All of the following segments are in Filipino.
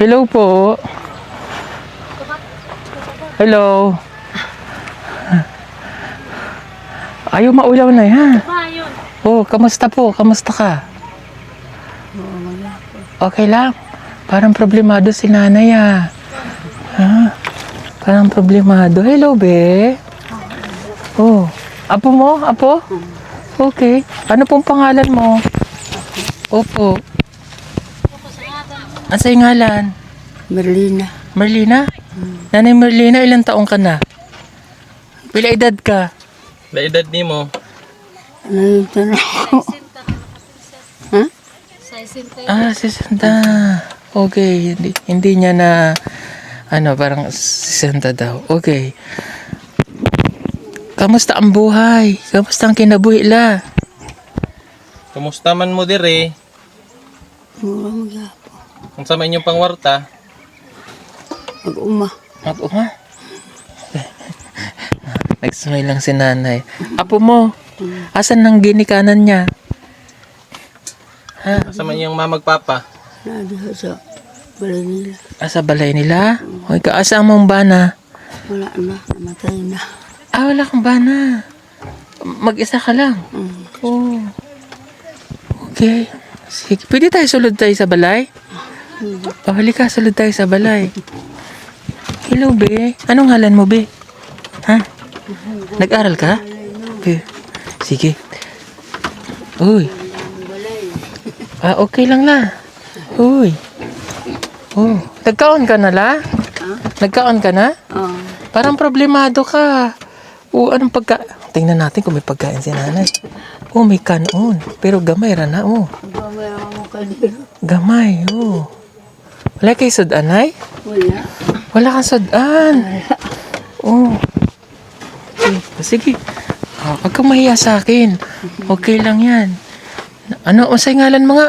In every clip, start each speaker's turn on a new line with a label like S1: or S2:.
S1: Hello po. Hello. Ayaw maulaw na yan. Oh, kamusta po? Kamusta ka? Okay lang. Parang problemado si nanay Ha? Parang problemado. Hello, be. Oh, apo mo? Apo? Okay. Ano pong pangalan mo? Opo. Ano sa'yo ngalan?
S2: Merlina.
S1: Merlina? Nanay Merlina, ilang taong ka na? Pila edad ka?
S3: Na edad ni mo?
S2: Ano yung tanong ko? Ha?
S1: 60. Okay, hindi niya na parang 60 daw. Okay. Kamusta ang buhay? Kamusta ang kinabuhi la?
S3: Kumusta man mo dire?
S2: Mura magyapo.
S3: Ang sama inyong pangwarta?
S2: Mag-uma.
S1: Mag-uma? Nag-smile lang si nanay. Apo mo, asan nang ginikanan niya? Ha?
S3: Sama iyong mamagpapa?
S2: Nadiha sa balay nila.
S1: Asa balay nila? O ikaw, asa mong bana?
S2: Wala na. Namatay na.
S1: Wala kang bana. Mag-isa ka lang? Oh. Okay. Sige, pwede tayo sulod tayo sa balay? Halika, sulod tayo sa balay. Hello, be. Anong halan mo, be? Ha? Nag-aral ka? Be. Sige. Uy. Okay lang la. Uy. Oh. Nagkaon ka na la? Nagkaon ka na?
S2: Oo.
S1: Parang problemado ka. Anong Tingnan natin kung may pagkain si nanay. May kanon. Pero gamay ra na,
S2: Gamay ako kanino.
S1: Gamay, Wala kay sudan, ay?
S2: Wala.
S1: Wala kang sudan. Sige. Huwag kang mahiya sa akin. Okay lang yan. Ano, usay ngalan mga?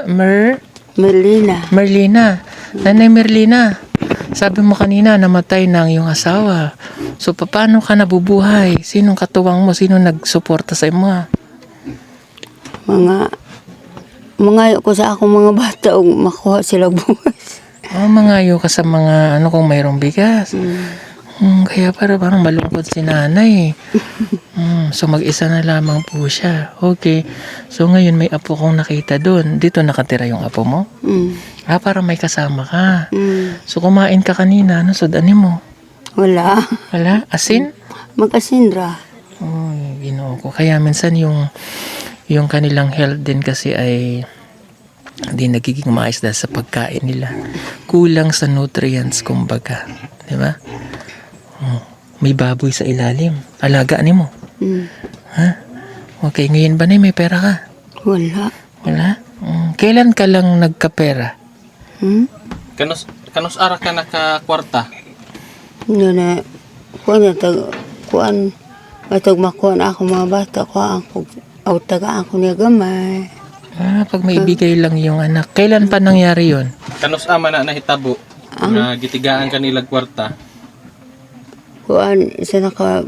S2: Merlina.
S1: Merlina. Nanay Merlina. Sabi mo kanina, namatay na ang iyong asawa. So, paano ka nabubuhay? Sinong katuwang mo? Sino nagsuporta sa imo?
S2: Mangayo ko sa akong mga bata o makuha sila bukas.
S1: Mangayo ka sa mga, kung mayroong bigas. Kaya parang malungkot si nanay. So, mag-isa na lamang po siya. Okay. So, ngayon may apo kong nakita doon. Dito nakatira yung apo mo? Parang may kasama ka. So, kumain ka kanina. Ano sudanin mo?
S2: Wala.
S1: Wala? Asin?
S2: Mag-asindra.
S1: Ginoo ko. Kaya minsan yung kanilang health din kasi ay hindi nagiging maayos dahil sa pagkain nila. Kulang sa nutrients, kumbaga. Di ba? May baboy sa ilalim. Alaga ni mo. Ha? Okay, ngayon ba na may pera ka?
S2: Wala.
S1: Wala? Kailan ka lang nagkapera?
S3: Kanus ara ka nakakwarta?
S2: Hindi na. Kuan. Matag makuha na ako mga bata. Taga ako niya gamay.
S1: Pag may ibigay lang yung anak. Kailan pa nangyari yon?
S3: Kanus ama na nahitabo? Na gitigaan ka nilag kwarta?
S2: Isa naka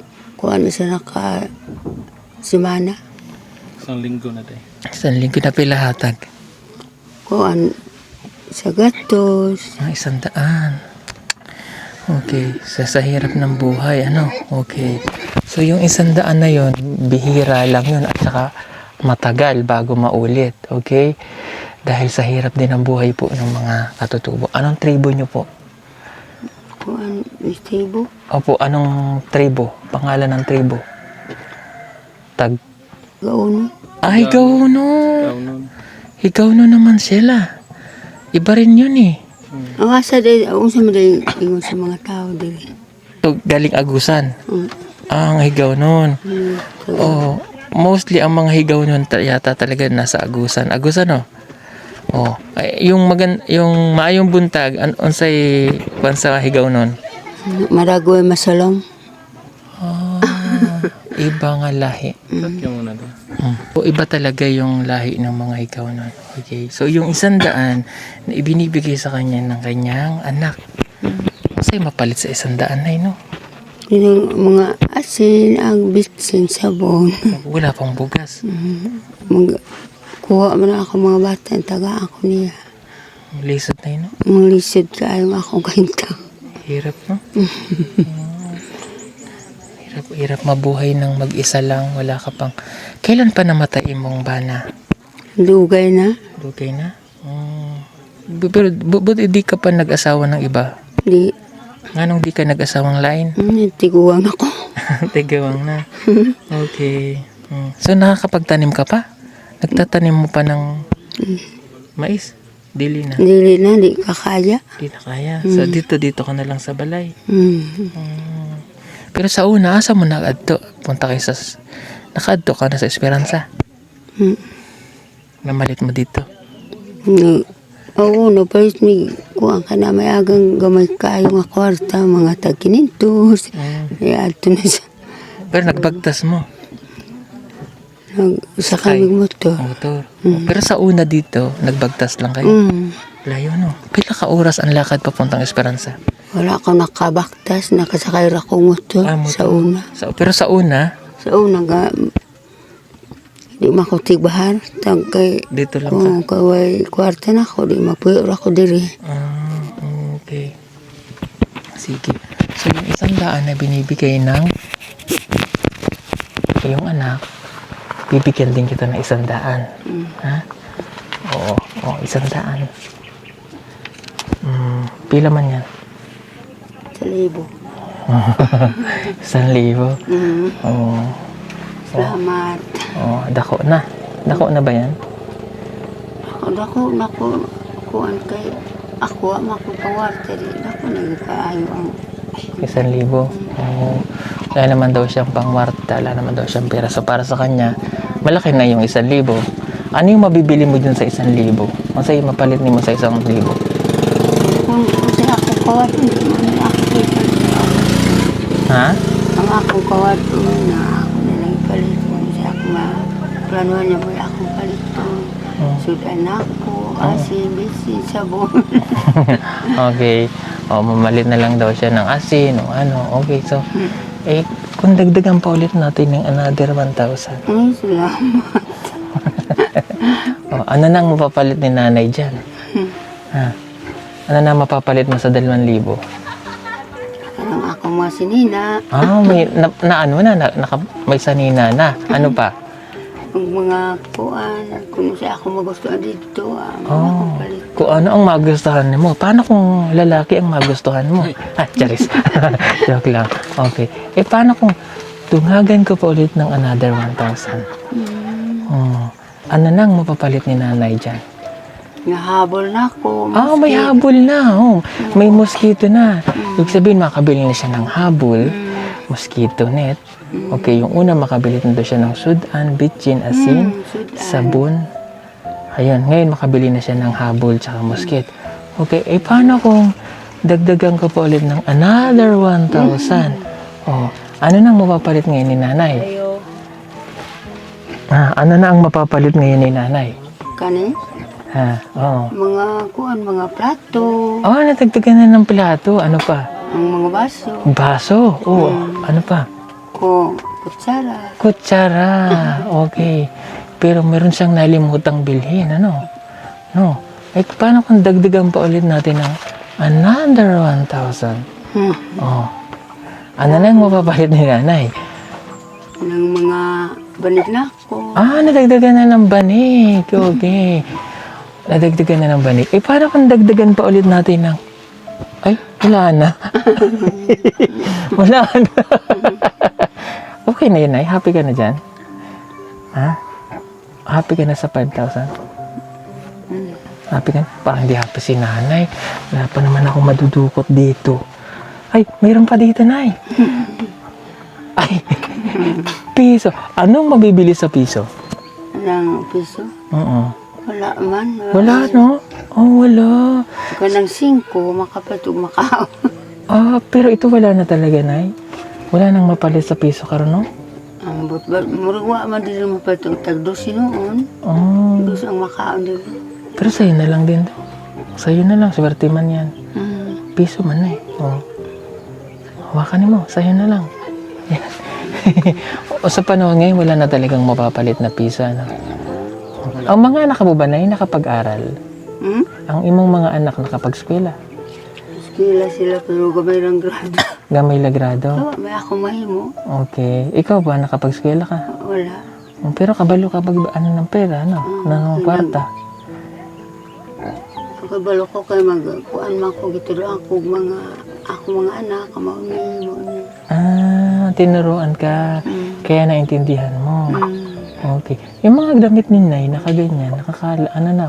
S2: simana.
S3: Isang linggo na day.
S1: Isang linggo na pilahatag.
S2: Sa gatos.
S1: 100. Okay. Sa hirap ng buhay, Okay. So, yung 100 na yon, bihira lang yun at saka matagal bago maulit. Okay? Dahil sa hirap din ng buhay po ng mga katutubo. Anong tribo nyo po?
S2: Tribo?
S1: Opo, anong tribo? Pangalan ng tribo?
S2: Gauno.
S1: Gauno. Gauno naman sila. Iba rin yun eh.
S2: Ang asa din, unsa mo din ingon sa mga tao din.
S1: Galing Agusan. Ang higaw nun. Mostly ang mga higaw nun yata talaga nasa Agusan. Agusan, yung maayong buntag, unsay sa higaw nun?
S2: Maragoy masalong.
S1: Iba nga lahi.
S3: Sakyo muna day.
S1: Iba talaga yung lahi ng mga higaw nun. Okay. So, yung 100 na ibinibigay sa kanya ng kanyang anak. Masay mapalit sa 100 na
S2: Yung mga asin, ang bitsin, sabon.
S1: Wala pang bugas.
S2: Kuha mo na ako mga bata, taga ako niya.
S1: Lisod na yun, no?
S2: Mga lisod kayo akong kwento.
S1: Hirap, no? Hirap mabuhay ng mag-isa lang. Wala ka pang... Kailan pa namatay mong bana?
S2: Dugay na.
S1: Dugay na? Pero buti di ka pa nag-asawa ng iba?
S2: Di.
S1: Anong di ka nag-asawang lain?
S2: Tiguang ako.
S1: Tigawang na. Okay. So nakakapagtanim ka pa? Nagtatanim mo pa ng mais? Dili na.
S2: Dili na, di kakaya.
S1: Di na kaya. So dito ka na lang sa balay.
S2: Mm.
S1: Pero sa una, asa mo nag-adto? Punta kayo sa... Naka-adto ka na sa Esperanza? Namalit mo dito?
S2: Oo, napalit ni kuang ka na may agang gamay kayo nga kwarta, mga tag-kinintos. Kaya ato na sa...
S1: Pero nagbagtas mo?
S2: Sa kaming motor.
S1: Motor. Pero sa una dito, nagbagtas lang kayo? Layo, no? Pila ka oras ang lakad papuntang Esperanza?
S2: Wala ko nakabaktas, nakasakay ra ko motor sa una.
S1: Pero sa una?
S2: Sa una nga, di makutig bahar. Kay,
S1: dito lang ka?
S2: Kaway kwarta na ko, di mapuyo ra ko diri.
S1: Okay. Sige. So yung 100 na binibigay ng iyong anak, bibigyan din kita ng 100. Ha? Oo, 100. Pila man yan?
S2: 1,000.
S1: 1,000? Oo.
S2: Salamat.
S1: Dako na. Dako na ba yan?
S2: Dako, kuan kay ako, makukawarte rin. Dako, nagkaayo ang
S1: 1,000. Wala naman daw siyang pangwarta, wala naman daw siyang pera. So para sa kanya, malaki na yung 1,000. Ano yung mabibili mo dun sa 1,000? Masaya mapalit mo sa 1,000?
S2: kung siya ako kawat, hindi mo na ako kita.
S1: Ha?
S2: Ang akong kawat na ako nilang ipalit. Kung siya ako planuhan niya mo akong palit to. Sudan ako, asin, bisin, sabon.
S1: Okay. Mamalit na lang daw siya ng asin o ano. Okay, so, kung dagdagan pa ulit natin ng another 1,000.
S2: Ay, salamat.
S1: Ano nang mapapalit ni nanay dyan? Ha? Ano na mapapalit mo sa 2,000?
S2: Anong ako mga sinina.
S1: May may sanina na. Ano pa?
S2: Ang mga kuan, kung siya ako magustuhan dito, akong palit.
S1: Kung ano ang magustuhan mo. Paano kung lalaki ang magustuhan mo? Charis. Joke lang. Okay. Paano kung tunghagan ko pa ulit ng another 1,000? Ano nang mapapalit ni nanay dyan?
S2: Nahabol na ako.
S1: May habol na. May mosquito na. Ibig sabihin, makabili na siya ng habol, mosquito net. Okay, yung una, makabili na daw siya ng sudan, bitchin, asin, sabon. Ayun, ngayon makabili na siya ng habol tsaka mosquito. Okay, paano kung dagdagan ko pa ulit ng another 1,000? Ano nang mapapalit ngayon ni nanay? Ano na ang mapapalit ngayon ni nanay?
S2: Kani? Mga kuan, mga plato.
S1: Natagdagan na ng plato. Ano pa?
S2: Ang mga baso.
S1: Baso? Ano pa?
S2: Kutsara.
S1: Kutsara. Okay. Pero meron siyang nalimutang bilhin. Ano? No. Paano kung dagdagan pa ulit natin ng another 1,000? Ano na ang mapapalit ni nanay?
S2: Ng mga banig na ako.
S1: Nadagdagan na ng banig. Okay. Nadagdagan na ng banig. Paano kung dagdagan pa ulit natin ng... wala na. Wala na. Okay na yun, ay. Happy ka na dyan? Happy ka na sa 5,000? Happy ka na? Parang hindi happy si nanay. Wala pa naman ako madudukot dito. Mayroon pa dito, nay. Piso. Anong mabibili sa piso?
S2: Anong piso? Wala man.
S1: Wala, no? Wala.
S2: Kanang 5, makapatog makao.
S1: Pero ito wala na talaga, nay. Wala nang mapalit sa piso karon, no?
S2: Ang murugwa man din mapatog tag-12 noon. 12 ang makaon din.
S1: Pero sa'yo na lang din. Sa'yo na lang. Swerte man yan. Piso man na eh. Hawakan mo. Sa'yo na lang. Sa panahon ngayon, wala na talagang mapapalit na piso, ano? Ang mga anak mo ba na nakapag-aral? Ang imong mga anak nakapag-eskwela?
S2: Eskwela sila pero gamay ng grado.
S1: Gamay lagrado?
S2: So, may ako mahimo.
S1: Okay. Ikaw ba, nakapag-eskwela ka?
S2: Wala.
S1: Pero kabalo ka pag ano ng pera, ano? Ng kwarta.
S2: Kabalo ko kay magkuan man ko gitulo ako mga anak, mauni.
S1: Tinuruan ka. Kaya naintindihan mo. Okay. Yung mga damit ni Nay, nakaganyan,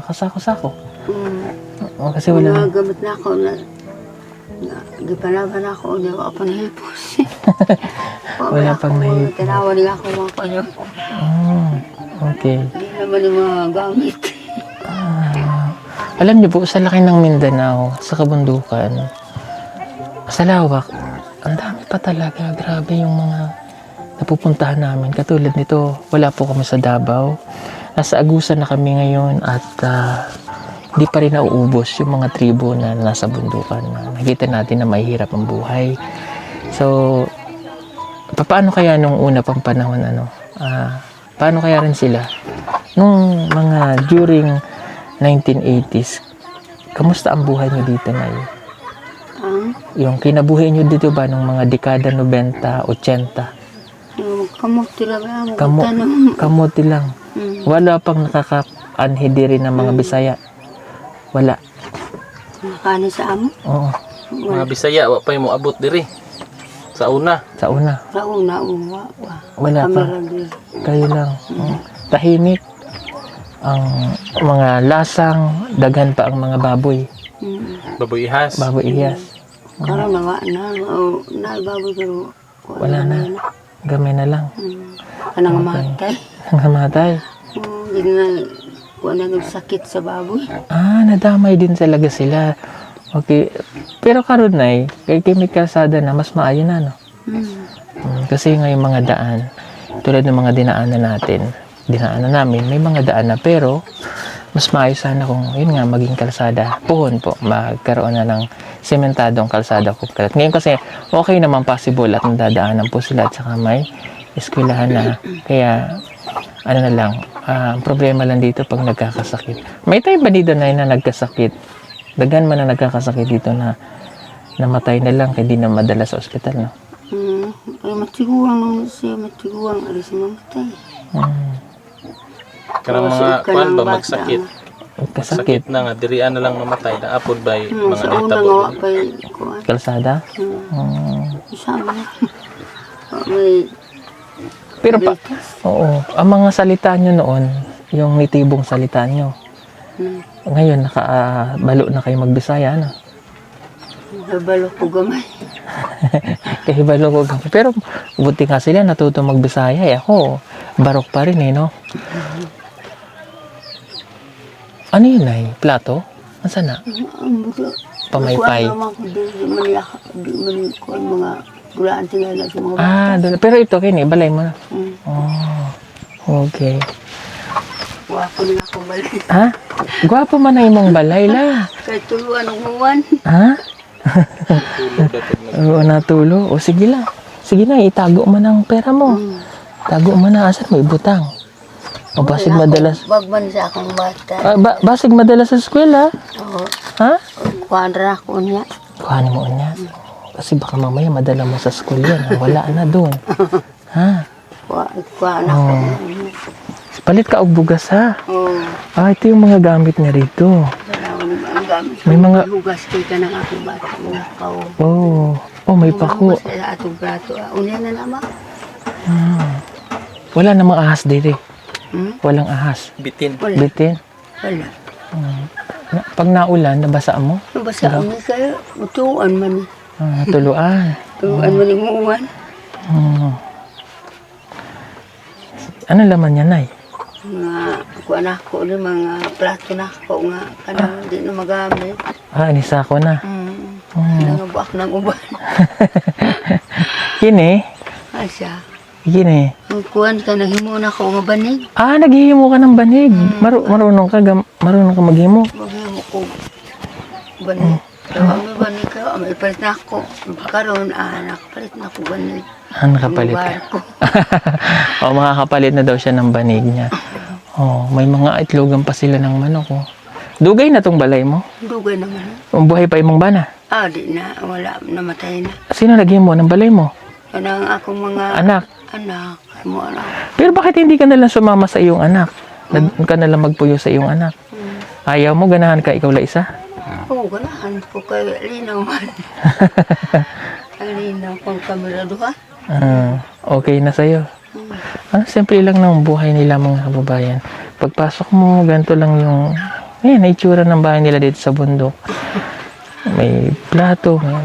S1: kasako-sako. Kasi wala
S2: Mga gamit na ako na gipanaban ako, di ako panahilpos.
S1: Wala pang nahihipos.
S2: Tinawa niya ako mga kanyo.
S1: Okay.
S2: Hindi naman yung mga gamit.
S1: Alam niyo po, sa laki ng Mindanao, sa kabundukan, sa lawak, ang dami pa talaga. Grabe yung mga napupuntahan namin. Katulad nito, wala po kami sa Davao. Nasa Agusan na kami ngayon at di pa rin nauubos yung mga tribo na nasa bundukan. Nakita natin na mahirap ang buhay. So, paano kaya nung una pang panahon, paano kaya rin sila? Nung mga during 1980s, kamusta ang buhay nyo dito ngayon? Yung kinabuhi nyo dito ba nung mga dekada 90, 80?
S2: Kamuti lang mo.
S1: Kamuti lang. Wala pang nakaka-anhi rin ng mga Bisaya. Wala.
S2: Nakani sa amo?
S1: Oo.
S3: Mga Bisaya, wa pa mo abot diri. Sa una.
S1: Sa una.
S2: Sa una,
S1: Wala pa. Kayo lang. Tahimik. Ang mga lasang, daghan pa ang mga baboy.
S3: Baboy ihas.
S1: Baboy ihas.
S2: Karon na baboy pero
S1: Wala na. Gamay na lang.
S2: Kanang matay.
S1: Nangamatay.
S2: Hindi na wala nagsakit sa baboy.
S1: Nadamay din talaga sila. Okay. Pero karon na kay chemical sada na, mas maayo na, no? Kasi ngayong mga daan, tulad ng mga dinaanan namin, may mga daan na, pero mas maayos sana kung yun nga maging kalsada. Puhon po, magkaroon na ng sementadong kalsada concrete. Ngayon kasi okay naman possible at nadadaanan po sila at saka may eskwelahan na. Kaya ano na lang, ang problema lang dito pag nagkakasakit. May tayo ba dito na nagkasakit? Dagan man na nagkakasakit dito na namatay na lang kaya di na madala sa ospital, no?
S2: Ay matiguang ali si mamatay.
S3: Karang mga kwan ba magsakit.
S1: Magkasakit.
S3: Sakit na nga, dirian na lang namatay. Naapod ba yung mga
S2: Sa una
S3: nahitabo?
S2: nga kay kuan.
S1: Kalsada?
S2: Sama na. May
S1: Pero oo, ang mga salita nyo noon, yung nitibong salita nyo, ngayon nakabalo na kayo magbisaya, no?
S2: nabalo ko gamay.
S1: Kahibalo ko gamay. Pero buti nga sila natuto magbisaya. Ako, barok pa rin no? Ano yun ay? Plato? Asa na? Pamaypay.
S2: Di man ko mga gulaan sila na sa mga bata.
S1: Doon. Pero ito, kini, balay mo na. Okay.
S2: Wapo nila akong balay.
S1: Ha? Gwapo man na imong balay la.
S2: Kaya tuluan ng muwan.
S1: Ha? Oo, natulo. O sige la. Sige na, itago mo ng pera mo. Tago mo na. Asan mo ibutang? O basig madalas.
S2: Bagman sa akong bata.
S1: Basig madalas sa eskwela.
S2: Oo.
S1: Ha?
S2: Kwadra ko niya.
S1: Kuhanin mo niya. Kasi baka mamaya madala mo sa school yan. Wala na doon. Ha?
S2: Kuhaan ako.
S1: Palit ka og bugas ha.
S2: Oo.
S1: Ito yung mga gamit niya rito.
S2: Ang gamit.
S1: May mga...
S2: Hugas kay ka ng akong bata. Mga
S1: may pako.
S2: Hugas sa atong prato. Unya na naman.
S1: Wala namang ahas dito. Walang ahas.
S3: Bitin.
S1: Bitin.
S2: Wala.
S1: Pag naulan, nabasa mo?
S2: Basta kami kayo. Tuan man.
S1: Tuluan.
S2: Tuan man yung muwan.
S1: Ano laman niya, Nay?
S2: Nga, kuha na ako ulit, mga plato na ako nga, kanang hindi na magamit.
S1: Anisa ko na.
S2: Nangabuak ng uban.
S1: Kini?
S2: Asya,
S1: Kini?
S2: ang kuhan ka, naghimo na ako nga banig.
S1: Naghihimo ka ng banig. Marunong ka maghimo.
S2: Maghimo ko banig. May banig ka, may palit na ako. Karoon, nakapalit na ako banig.
S1: Nakapalit ka. Makakapalit na daw siya ng banig niya. May mga itlogan pa sila ng manok. Dugay na tong balay mo.
S2: Dugay naman.
S1: Ang buhay pa imong bana.
S2: Di na. Wala. Namatay na.
S1: Sino lagi mo ng balay mo?
S2: Yan ang akong mga
S1: Anak.
S2: anak. Mo anak.
S1: Pero bakit hindi ka nalang sumama sa iyong anak? Ka nalang magpuyo sa iyong anak? Ayaw mo, ganahan ka, ikaw la isa?
S2: Oo, ganahan ko kay linaw man. Ang linaw kong kameraduha.
S1: Okay na sa'yo. Simple lang ng buhay nila mga kababayan. Pagpasok mo, ganito lang yung itsura ng bahay nila dito sa bundok. May plato, may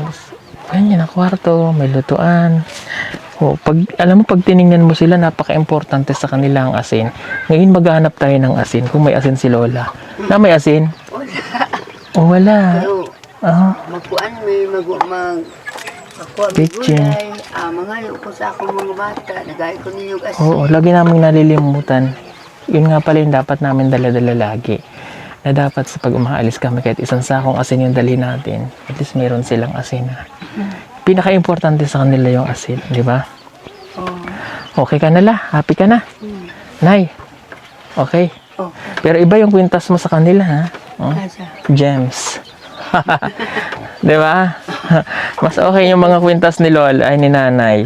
S1: ganyan na kwarto, may lutuan. Alam mo, pag tiningnan mo sila, napaka-importante sa kanila ang asin. Ngayon maghanap tayo ng asin, kung may asin si Lola. Na may asin?
S2: Wala.
S1: Wala.
S2: Pero, magkuan may ako
S1: Kitchen.
S2: gulay. Mangayo ko sa akong mga bata. Nagay ko ninyo kasi.
S1: Oo, lagi namin nalilimutan. Yun nga pala yung dapat namin dala-dala lagi. Na dapat sa pag umaalis kami, kahit isang sakong asin yung dali natin, at least meron silang asin. Pinaka-importante sa kanila yung asin, di ba? Okay ka na la? Happy ka na? Nay, okay. Pero iba yung kwintas mo sa kanila, ha?
S2: Asa.
S1: Gems. Di ba? Mas okay yung mga kwintas ni Lola ay ni Nanay.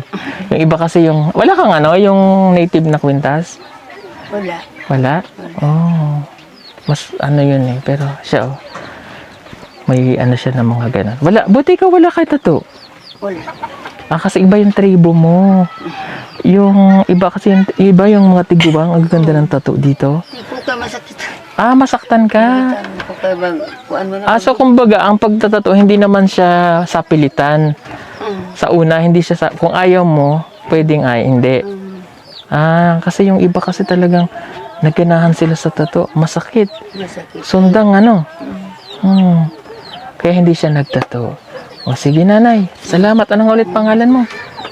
S1: Yung iba kasi yung, wala kang yung native na kwintas?
S2: Wala.
S1: Wala? Oh. Mas yun eh. Pero siya may siya ng mga ganun. Wala. Buti ka wala kay tattoo.
S2: Wala.
S1: Kasi iba yung tribo mo. Yung iba kasi, iba yung mga tiguang. Ang ganda ng tattoo dito.
S2: Hindi ko ka masakit.
S1: Masaktan ka.
S2: Hindi ko ka bang, kuan mo na.
S1: So kumbaga, ang pagtatato, hindi naman siya sa pilitan. Sa una, hindi siya sa, kung ayaw mo, pwedeng hindi. Kasi yung iba kasi talagang nagkanahan sila sa tattoo. Masakit.
S2: Masakit.
S1: Sundang Kaya hindi siya nagtato. Sige nanay. Salamat. Anong ulit pangalan mo?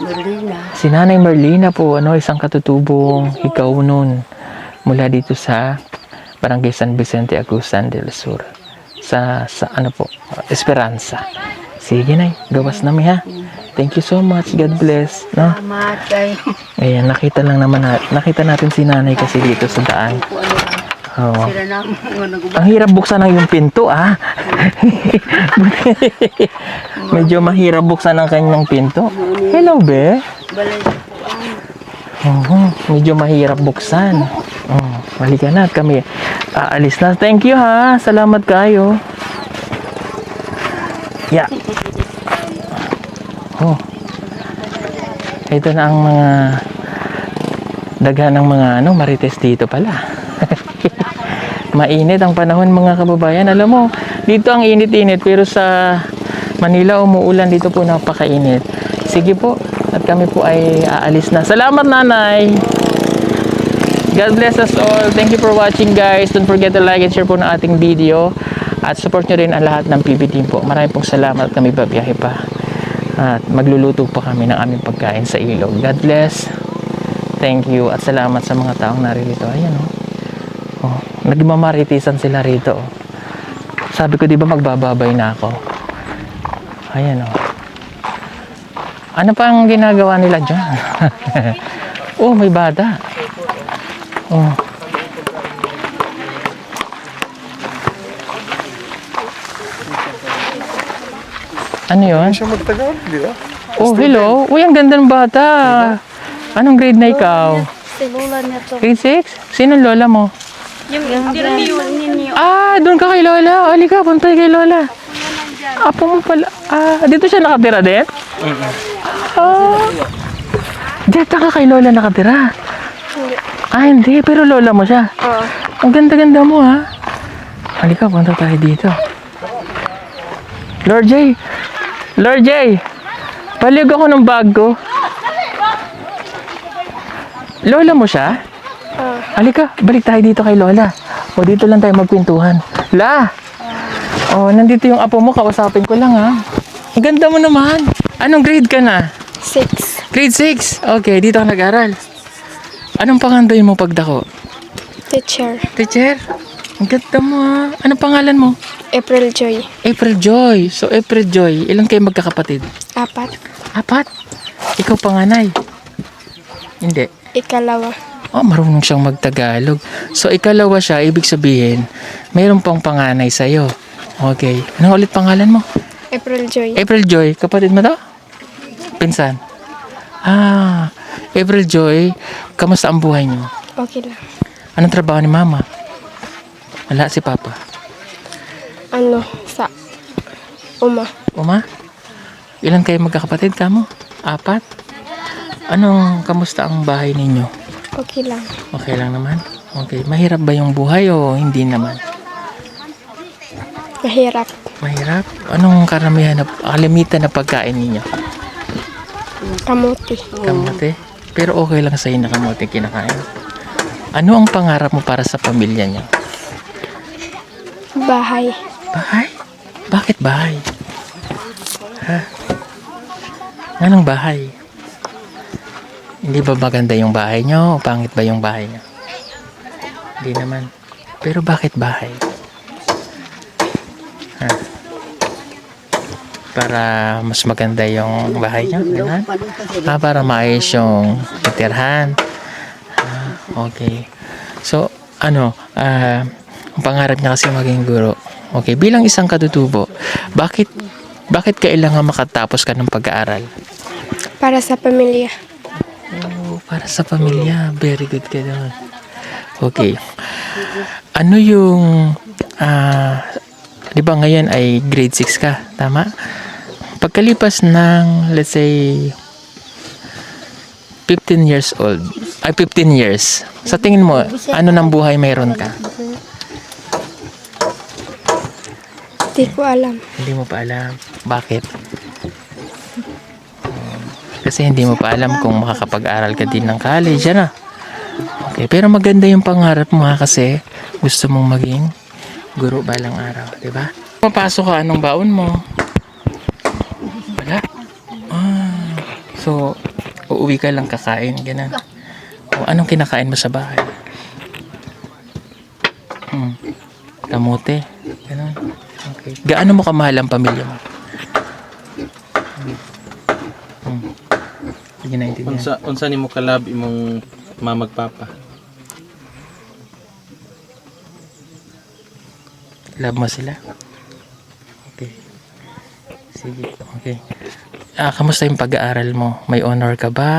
S2: Marlina.
S1: Si Nanay Marlina po. Isang katutubong ikaw nun. Mula dito sa Barangay San Vicente, Agusan del Sur. Sa Esperanza. Sige nay. Gawas namin ha. Thank you so much. God bless. No?
S2: Salamat kayo.
S1: Ayan, nakita natin si nanay kasi dito sa daan. Oo.
S2: Sila na
S1: Ang hirap buksan ng yung pinto, Medyo mahirap buksan ang kanyang pinto. Hello, be.
S2: balay
S1: Medyo mahirap buksan. Halika na at kami aalis na. Thank you, ha. Salamat kayo. Yeah. Ito na ang mga daghan ng mga marites dito pala. Mainit ang panahon mga kababayan. Alam mo, dito ang init-init pero sa Manila umuulan dito po napakainit. Sige po, at kami po ay aalis na. Salamat nanay! God bless us all. Thank you for watching guys. Don't forget to like and share po ng ating video. At support nyo rin ang lahat ng PB team po. Maraming pong salamat. Kami babiyahe pa. At magluluto pa kami ng aming pagkain sa ilog. God bless. Thank you. At salamat sa mga taong naririto. Ayan nagmamaritisan sila rito. Sabi ko, di ba magbababay na ako? Ayan Ano pa ang ginagawa nila dyan? May bata. Ano yun?
S4: Siya magtagalog, di ba?
S1: Hello. Ang ganda ng bata. Anong grade na ikaw?
S2: Si Lola niya to.
S1: Grade 6? Sinong lola mo?
S2: Yung ninyo.
S1: Doon ka kay Lola. Halika, puntay kay Lola. Apo mo pala. Dito siya nakatira din? Dito ka kay Lola nakatira? Hindi. Pero Lola mo siya? Ang ganda-ganda mo, ha? Halika, punta tayo dito. Lord J! Palig ako ng bag ko. Lola mo siya? Halika, balik tayo dito kay Lola. Dito lang tayo magkwentuhan. La! Nandito yung apo mo, kausapin ko lang, ha? Ang ganda mo naman. Anong grade ka na?
S5: 6.
S1: Grade 6? Okay, dito ka nag-aral. Anong pangandoy mo pagdako?
S5: Teacher.
S1: Teacher? Ang ganda mo, ha? Anong pangalan mo?
S5: April Joy.
S1: April Joy. So, April Joy, ilan kayo magkakapatid?
S5: 4.
S1: 4? Ikaw panganay? Hindi.
S5: Ikalawa.
S1: Oh, marunong siyang magtagalog. So, ikalawa siya, ibig sabihin, mayroon pang panganay sa'yo. Okay. Anong ulit pangalan mo?
S5: April Joy.
S1: April Joy. Kapatid mo to? Pinsan. April Joy, kamusta ang buhay niyo?
S5: Okay lang.
S1: Anong trabaho ni Mama? Wala si Papa.
S5: Ano, sa Uma.
S1: Uma? Ilan kayo magkakapatid ka mo? 4? Kamusta ang bahay ninyo?
S5: Okay lang.
S1: Okay lang naman? Okay. Mahirap ba yung buhay o hindi naman?
S5: Mahirap.
S1: Mahirap? Anong kalimitan na pagkain ninyo?
S5: Kamuti.
S1: Kamote? Pero okay lang sa'yo na kamote kinakain. Ano ang pangarap mo para sa pamilya niyo?
S5: Bahay.
S1: Bahay? Bakit bahay? Ha? Anong bahay? Hindi ba maganda yung bahay niyo? O pangit ba yung bahay niyo? Hindi naman. Pero bakit bahay? Ha? Para mas maganda yung bahay niyo? Ganun? Para maayos yung titirhan. Okay. So, ang pangarap niya kasi maging guro. Okay, bilang isang katutubo, bakit kailangan makatapos ka ng pag-aaral?
S5: Para sa pamilya.
S1: Oh, para sa pamilya. Very good ka naman. Okay. Ano yung, di ba ngayon ay grade 6 ka? Tama? Pagkalipas ng, let's say, 15 years old, 15 years. Sa tingin mo, ano ng buhay mayroon ka?
S5: Di ko alam.
S1: Hindi mo pa alam. Bakit? Kasi hindi mo pa alam kung makakapag-aral ka din ng college, ano? Okay, pero maganda yung pangarap mo ha, kasi gusto mong maging guro balang araw, di ba? Papasok ka, anong baon mo? Wala. So, uuwi ka lang kakain, ganun. O, anong kinakain mo sa bahay? Kamote, ganun. Okay. Gaano mo kamahal ang pamilya mo? Hindi naintindihan.
S3: Unsa nimo kalab imong mamagpapa?
S1: Love mo sila? Okay. Sige, okay. Kamusta yung pag-aaral mo? May honor ka ba?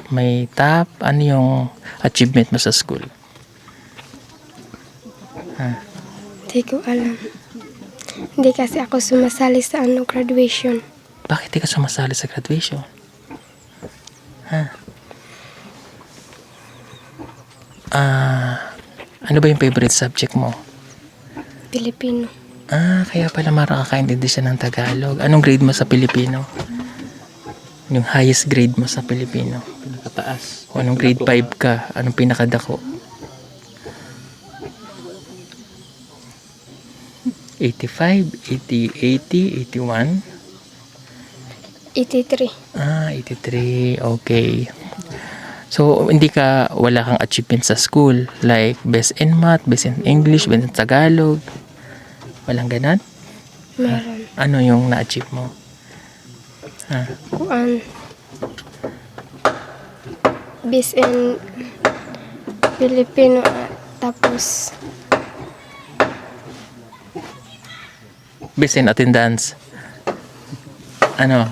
S1: May top? Ano yung achievement mo sa school?
S5: Di ko alam. Hindi kasi ako sumasali sa graduation.
S1: Bakit di ka sumasali sa graduation? Ano ba yung favorite subject mo?
S5: Pilipino.
S1: Kaya pala makakaintindi siya ng Tagalog. Anong grade mo sa Pilipino? Yung highest grade mo sa Pilipino?
S3: Pinakataas.
S1: O anong grade 5 ka? Anong pinakadako? 85, 80, 81?
S5: 83.
S1: 83. Okay. So, wala kang achievement sa school. Like, best in math, best in English, best in Tagalog. Walang ganon?
S5: Meron.
S1: Ano yung na-achieve mo?
S5: Kuan. Bis in Filipino. Tapos,
S1: Best in attendance. Ano?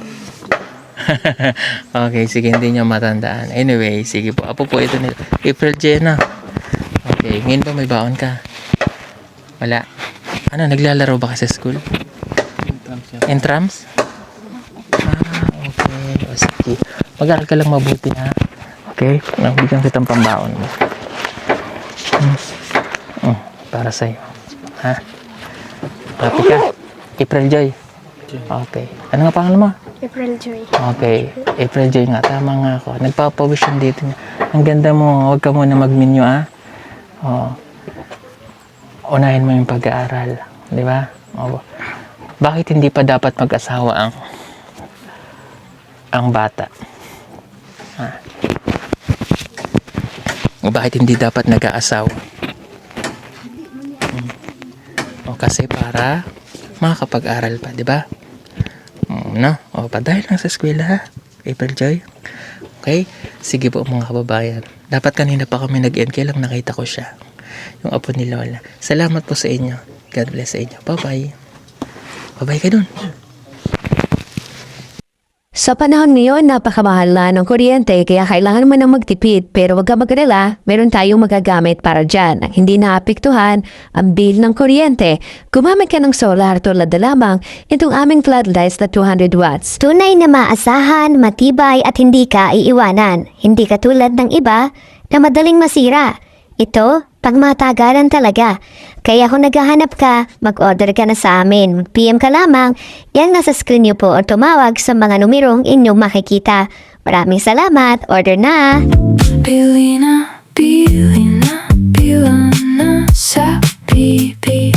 S1: Okay, sige, hindi nyo matandaan. Anyway, sige po. Apo po ito nila. April Jenna. Okay, ngayon ba may baon ka? Wala. Ano, naglalaro ba ka sa school? Intrams? Okay. O, sige. Mag-aaral ka lang mabuti, ha? Okay? Bigyan kitang pambaon mo. Para sa'yo. Ha? Happy ka? April Joy. Okay. Ano nga pangalan mo?
S5: April Joy.
S1: Okay. April Joy nga. Tama nga ako. Nagpapawish yun dito. Ang ganda mo. Huwag ka muna mag-menu, ah. Unahin mo yung pag-aaral. Di ba? Bakit hindi pa dapat mag-asawa ang bata? O bakit hindi dapat nag-aasawa? Kasi para makakapag-aral pa, di ba? No? Dahil lang sa eskwela, ha? April Joy. Okay? Sige po mga kababayan. Dapat kanina pa kami nag-NK lang nakita ko siya. Yung apo ni Lola. Salamat po sa inyo. God bless sa inyo. Bye-bye. Bye-bye ka dun.
S4: Sa panahon ngayon, napakamahal na ng kuryente kaya kailangan mo nang magtipid pero huwag ka mag-alala, meron tayong magagamit para dyan. Ang hindi naapektuhan ang bill ng kuryente. Gumamit ka ng solar tulad na lamang itong aming floodlights na 200 watts.
S6: Tunay na maasahan, matibay at hindi ka iiwanan. Hindi katulad ng iba na madaling masira. Ito, pangmatagalan talaga. Kaya kung naghahanap ka, mag-order ka na sa amin. Mag-PM ka lamang, yan nasa screen niyo po o tumawag sa mga numerong inyong makikita. Maraming salamat, order na!
S7: Bilina, Bilina, Bilana, sa pipi.